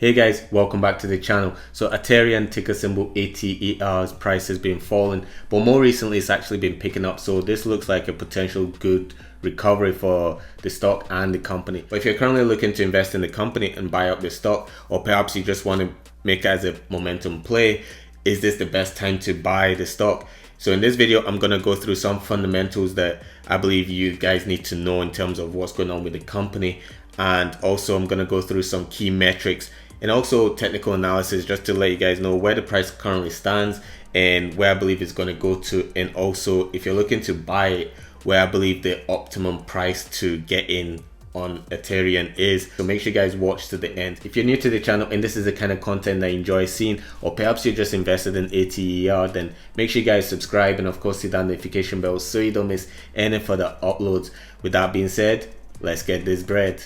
Hey guys, welcome back to the channel. So ATERIAN, ticker symbol ATER's price has been falling, but more recently it's actually been picking up. So this looks like a potential good recovery for the stock and the company. But if you're currently looking to invest in the company and buy up the stock, or perhaps you just want to make it as a momentum play, is this the best time to buy the stock? So in this video, I'm going to go through some fundamentals that I believe you guys need to know in terms of what's going on with the company. And also I'm going to go through some key metrics and also technical analysis just to let you guys know where the price currently stands and where I believe it's going to go to, and also if you're looking to buy it, where I believe the optimum price to get in on ATERIAN is. So make sure you guys watch to the end. If you're new to the channel and this is the kind of content that you enjoy seeing, or perhaps you're just invested in ATER, then make sure you guys subscribe and of course hit that notification bell so you don't miss any further uploads. With that being said, let's get this bread.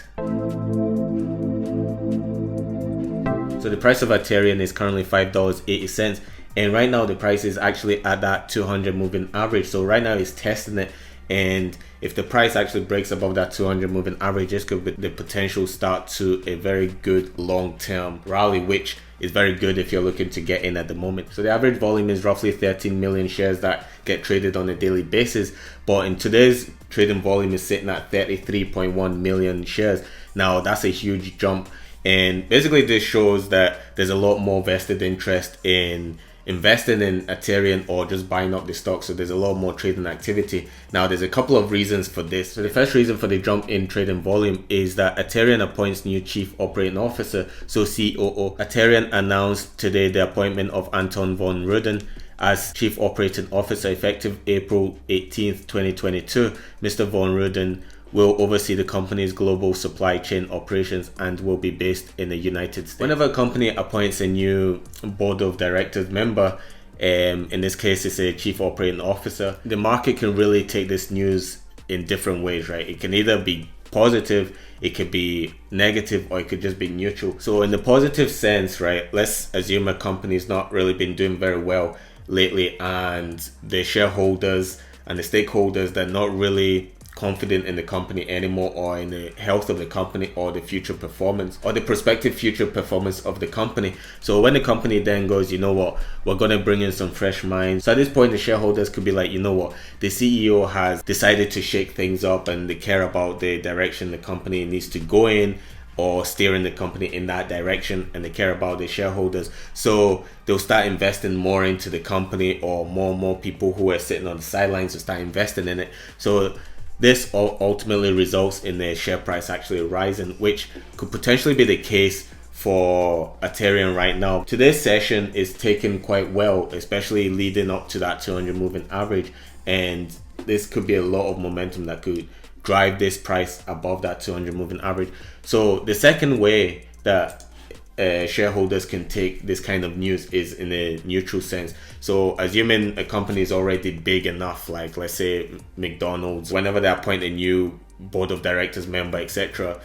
So the price of ATERIAN is currently $5.80, and right now the price is actually at that 200 moving average. So right now it's testing it, and if the price actually breaks above that 200 moving average, this could be the potential start to a very good long-term rally, which is very good if you're looking to get in at the moment. So the average volume is roughly 13 million shares that get traded on a daily basis, but in today's trading volume is sitting at 33.1 million shares. Now that's a huge jump, and basically this shows that there's a lot more vested interest in investing in ATERIAN or just buying up the stock. So there's a lot more trading activity. Now there's a couple of reasons for this. So the first reason for the jump in trading volume is that ATERIAN appoints new chief operating officer, so COO. ATERIAN announced today the appointment of Anton von Ruden as chief operating officer effective April 18th, 2022. Mr. von Ruden will oversee the company's global supply chain operations and will be based in the United States. Whenever a company appoints a new board of directors member, in this case it's a chief operating officer, the market can really take this news in different ways, right? It can either be positive, it could be negative, or it could just be neutral. So in the positive sense, right, let's assume a company's not really been doing very well lately and the shareholders and the stakeholders, they're not really confident in the company anymore, or in the health of the company, or the future performance, or the prospective future performance of the company. So when the company then goes, you know what, we're going to bring in some fresh minds. So at this point the shareholders could be like, you know what, the CEO has decided to shake things up and they care about the direction the company needs to go in, or steering the company in that direction, and they care about the shareholders. So they'll start investing more into the company, or more people who are sitting on the sidelines will start investing in it. So this ultimately results in the share price actually rising, which could potentially be the case for ATERIAN right now. Today's session is taken quite well, especially leading up to that 200 moving average, and this could be a lot of momentum that could drive this price above that 200 moving average. So the second way that shareholders can take this kind of news is in a neutral sense. So assuming a company is already big enough, like let's say McDonald's, whenever they appoint a new board of directors member, etc.,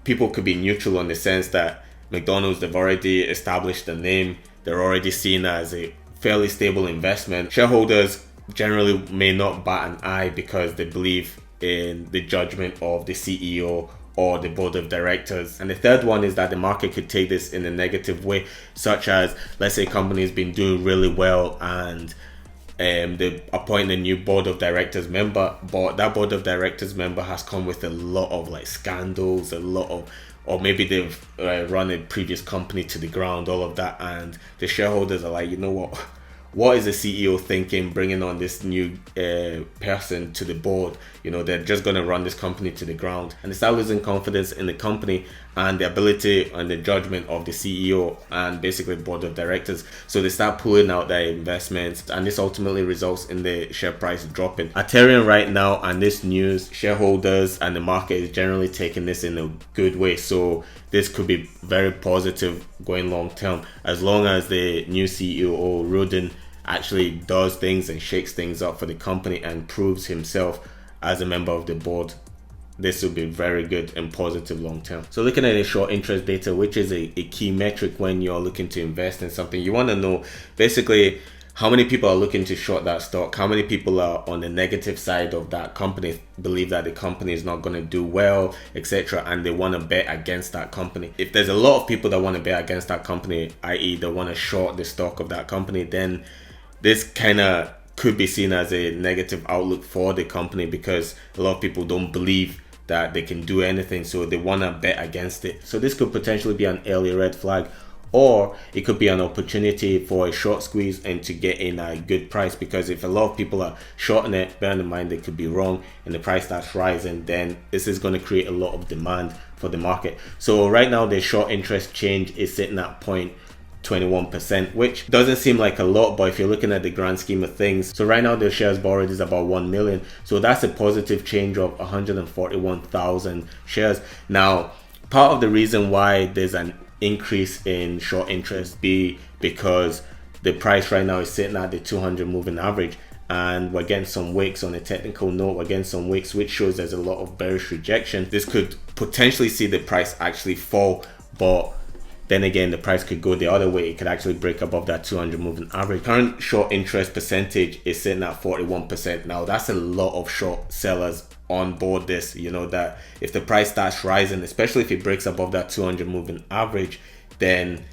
people could be neutral on the sense that McDonald's, they've already established the name, they're already seen as a fairly stable investment. Shareholders generally may not bat an eye because they believe in the judgment of the CEO or the board of directors. And the third one is that the market could take this in a negative way, such as let's say a company has been doing really well and they appoint a new board of directors member, but that board of directors member has come with a lot of like scandals, a lot of, or maybe they've run a previous company to the ground, all of that, and the shareholders are like, you know what is the CEO thinking bringing on this new person to the board? You know, they're just going to run this company to the ground, and they start losing confidence in the company and the ability and the judgment of the CEO and basically board of directors. So they start pulling out their investments, and this ultimately results in the share price dropping. ATERIAN right now, and this news, shareholders and the market is generally taking this in a good way. So this could be very positive going long term, as long as the new CEO Ruden actually does things and shakes things up for the company and proves himself as a member of the board. This will be very good and positive long term. So looking at the short interest data, which is a key metric when you're looking to invest in something, you want to know basically how many people are looking to short that stock? How many people are on the negative side of that company, believe that the company is not going to do well, etc., and they want to bet against that company? If there's a lot of people that want to bet against that company, i.e. they want to short the stock of that company, then this kind of could be seen as a negative outlook for the company, because a lot of people don't believe that they can do anything, so they want to bet against it. So this could potentially be an early red flag, or it could be an opportunity for a short squeeze and to get in a good price, because if a lot of people are shorting it, bear in mind they could be wrong and the price starts rising, then this is going to create a lot of demand for the market. So right now the short interest change is sitting at 0.21%, which doesn't seem like a lot, but if you're looking at the grand scheme of things, so right now the shares borrowed is about 1 million, so that's a positive change of 141,000 shares. Now, part of the reason why there's an increase in short interest be because the price right now is sitting at the 200 moving average, and we're getting some wicks on a technical note. We're getting some wicks, which shows there's a lot of bearish rejection. This could potentially see the price actually fall, but then again, the price could go the other way. It could actually break above that 200 moving average. Current short interest percentage is sitting at 41%. Now that's a lot of short sellers on board this, you know, that if the price starts rising, especially if it breaks above that 200 moving average, then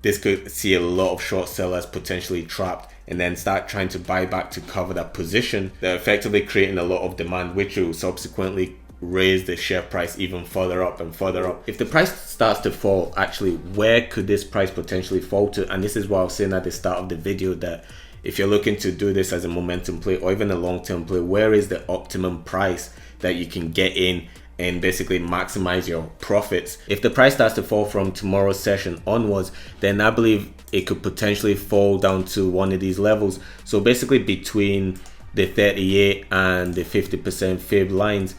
this could see a lot of short sellers potentially trapped and then start trying to buy back to cover that position. They're effectively creating a lot of demand, which will subsequently raise the share price even further up and further up. If the price starts to fall, actually, where could this price potentially fall to? And this is what I was saying at the start of the video, that if you're looking to do this as a momentum play or even a long-term play, where is the optimum price that you can get in and basically maximize your profits? If the price starts to fall from tomorrow's session onwards, then I believe it could potentially fall down to one of these levels. So basically between the 38 and the 50% fib lines,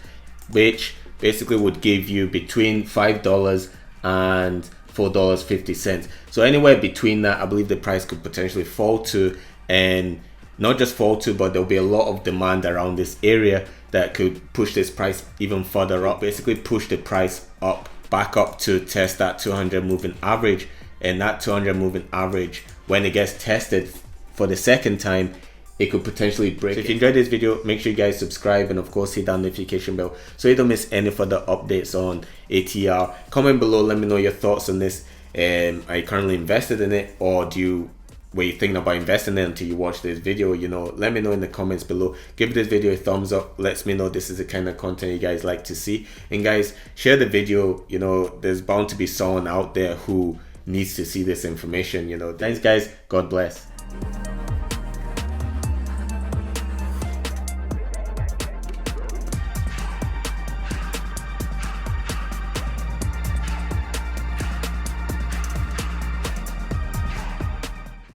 which basically would give you between $5 and $4.50. So anywhere between that, I believe the price could potentially fall to, and not just fall to, but there'll be a lot of demand around this area that could push this price even further up, basically push the price up, back up to test that 200 moving average. And that 200 moving average, when it gets tested for the second time, it could potentially break. So if you enjoyed this video, make sure you guys subscribe and of course hit that notification bell so you don't miss any further updates on ATR. Comment below, let me know your thoughts on this. Are you currently invested in it, or were you thinking about investing in it until you watch this video? You know, let me know in the comments below. Give this video a thumbs up, lets me know this is the kind of content you guys like to see. And guys, share the video. You know, there's bound to be someone out there who needs to see this information. You know, thanks guys, God bless.